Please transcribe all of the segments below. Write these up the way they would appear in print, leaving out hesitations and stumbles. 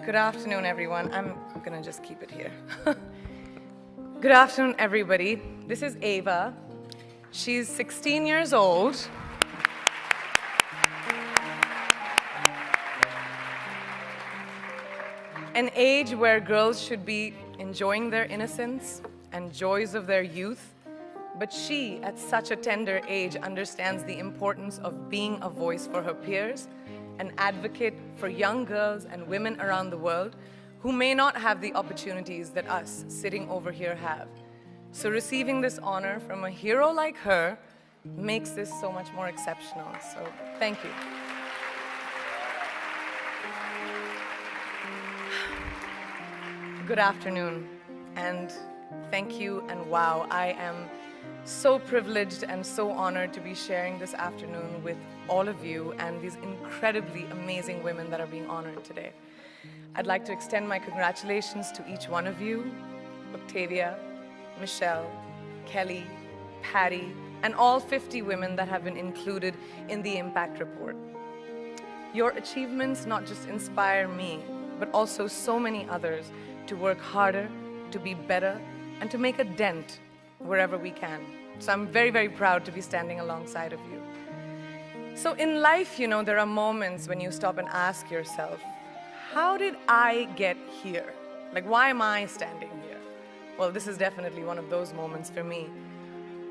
Good afternoon, everyone. I'm gonna just keep it here. Good afternoon, everybody. This is Ava. She's 16 years old. An age where girls should be enjoying their innocence and joys of their youth. But she, at such a tender age, understands the importance of being a voice for her peers, an advocate for young girls and women around the world who may not have the opportunities that us sitting over here have. So receiving this honor from a hero like her makes this so much more exceptional. So thank you. Good afternoon, and thank you, and wow, I am so privileged and so honored to be sharing this afternoon with all of you and these incredibly amazing women that are being honored today. I'd like to extend my congratulations to each one of you, Octavia, Michelle, Kelly, Patty, and all 50 women that have been included in the Impact Report. Your achievements not just inspire me, but also so many others to work harder, to be better, and to make a dent wherever we can. So I'm very, very proud to be standing alongside of you. So in life, you know, there are moments when you stop and ask yourself, how did I get here? Like, why am I standing here? Well, this is definitely one of those moments for me.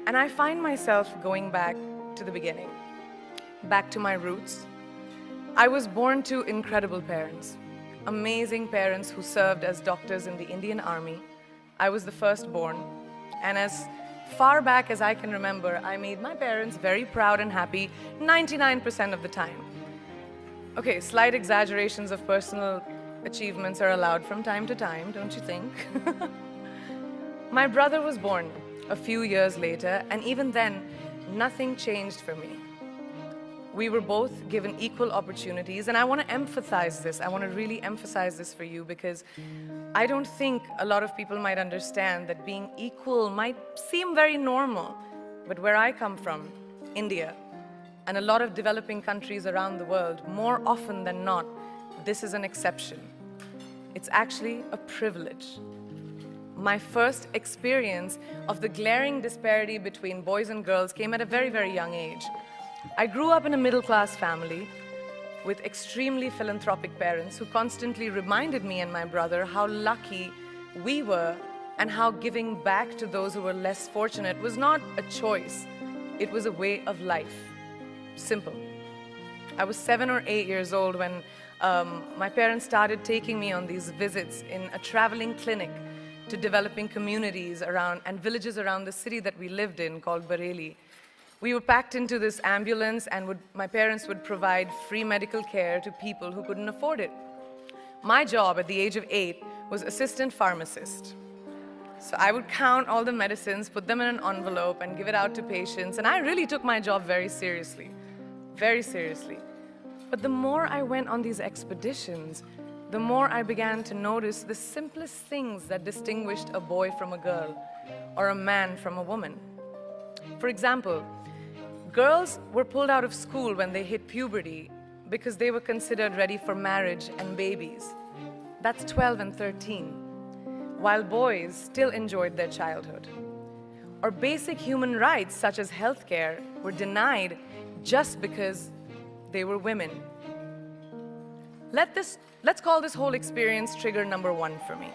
And I find myself going back to the beginning, back to my roots. I was born to incredible parents, amazing parents who served as doctors in the Indian Army. I was the firstborn, and as far back as I can remember, I made my parents very proud and happy 99% of the time. Okay, slight exaggerations of personal achievements are allowed from time to time, don't you think? My brother was born a few years later, and even then, nothing changed for me. We were both given equal opportunities, and I want to emphasize this. I want to really emphasize this for you because I don't think a lot of people might understand that being equal might seem very normal. But where I come from, India, and a lot of developing countries around the world, more often than not, this is an exception. It's actually a privilege. My first experience of the glaring disparity between boys and girls came at a very, very young age. I grew up in a middle-class family with extremely philanthropic parents who constantly reminded me and my brother how lucky we were and how giving back to those who were less fortunate was not a choice, it was a way of life. Simple. I was 7 or 8 years old when my parents started taking me on these visits in a traveling clinic to developing communities around and villages around the city that we lived in called Bareilly. We were packed into this ambulance, and my parents would provide free medical care to people who couldn't afford it. My job at the age of 8 was assistant pharmacist. So I would count all the medicines, put them in an envelope, and give it out to patients, and I really took my job very seriously, very seriously. But the more I went on these expeditions, the more I began to notice the simplest things that distinguished a boy from a girl, or a man from a woman. For example, girls were pulled out of school when they hit puberty because they were considered ready for marriage and babies. That's 12 and 13, while boys still enjoyed their childhood. Or basic human rights such as healthcare were denied just because they were women. Let's call this whole experience trigger number 1 for me.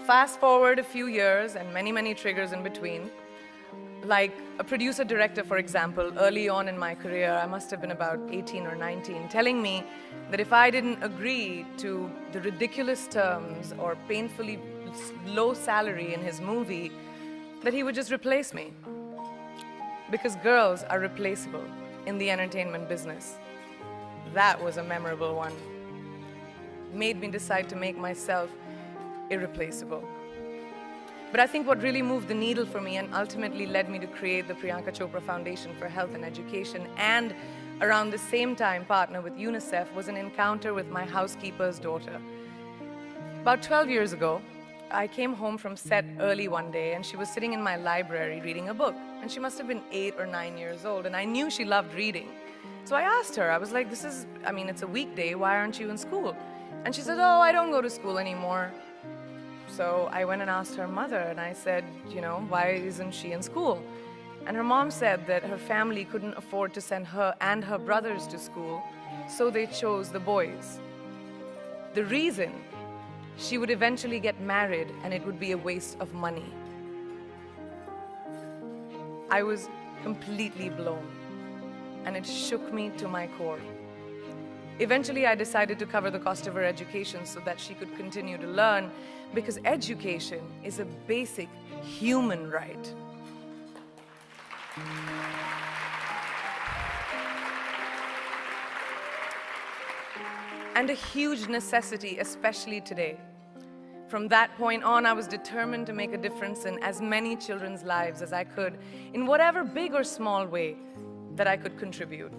Fast forward a few years and many, many triggers in between. Like a producer-director, for example, early on in my career, I must have been about 18 or 19, telling me that if I didn't agree to the ridiculous terms or painfully low salary in his movie, that he would just replace me. Because girls are replaceable in the entertainment business. That was a memorable one. Made me decide to make myself irreplaceable. But I think what really moved the needle for me and ultimately led me to create the Priyanka Chopra Foundation for Health and Education, and around the same time partner with UNICEF, was an encounter with my housekeeper's daughter. About 12 years ago, I came home from set early one day, and she was sitting in my library reading a book. And she must have been 8 or 9 years old, and I knew she loved reading. So I asked her, I was like, it's a weekday, why aren't you in school? And she said, oh, I don't go to school anymore. So I went and asked her mother, and I said, why isn't she in school? And her mom said that her family couldn't afford to send her and her brothers to school, so they chose the boys. The reason, she would eventually get married and it would be a waste of money. I was completely blown, and it shook me to my core. Eventually, I decided to cover the cost of her education so that she could continue to learn, because education is a basic human right. And a huge necessity, especially today. From that point on, I was determined to make a difference in as many children's lives as I could, in whatever big or small way that I could contribute.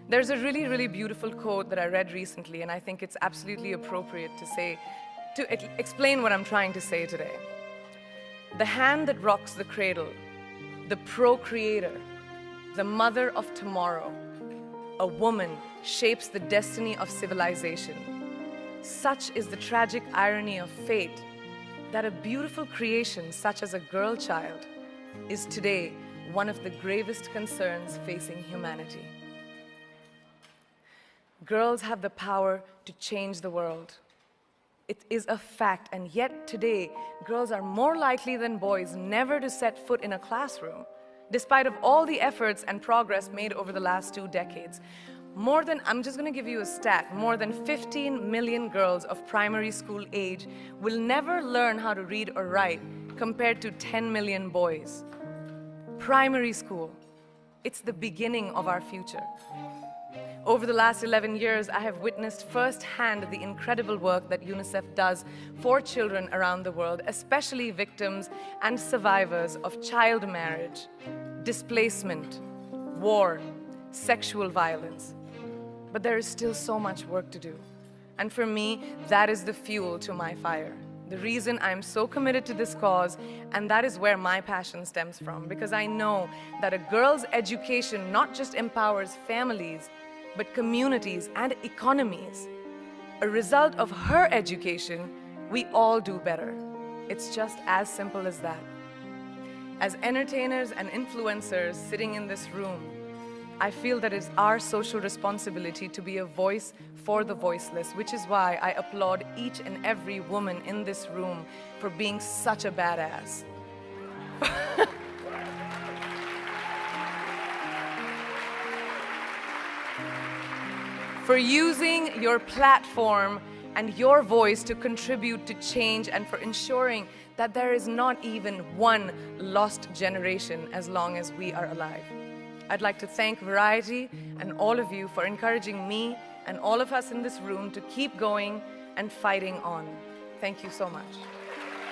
There's a really, really beautiful quote that I read recently, and I think it's absolutely appropriate to explain what I'm trying to say today. The hand that rocks the cradle, the procreator, the mother of tomorrow, a woman shapes the destiny of civilization. Such is the tragic irony of fate that a beautiful creation such as a girl child is today one of the gravest concerns facing humanity. Girls have the power to change the world. It is a fact, and yet today, girls are more likely than boys never to set foot in a classroom, despite of all the efforts and progress made over the last 2 decades. I'm just going to give you a stat, more than 15 million girls of primary school age will never learn how to read or write, compared to 10 million boys. Primary school, it's the beginning of our future. Over the last 11 years, I have witnessed firsthand the incredible work that UNICEF does for children around the world, especially victims and survivors of child marriage, displacement, war, sexual violence. But there is still so much work to do. And for me, that is the fuel to my fire. The reason I'm so committed to this cause, and that is where my passion stems from, because I know that a girl's education not just empowers families, but communities and economies. A result of her education, we all do better. It's just as simple as that. As entertainers and influencers sitting in this room, I feel that it's our social responsibility to be a voice for the voiceless, which is why I applaud each and every woman in this room for being such a badass. For using your platform and your voice to contribute to change, and for ensuring that there is not even one lost generation as long as we are alive. I'd like to thank Variety and all of you for encouraging me and all of us in this room to keep going and fighting on. Thank you so much.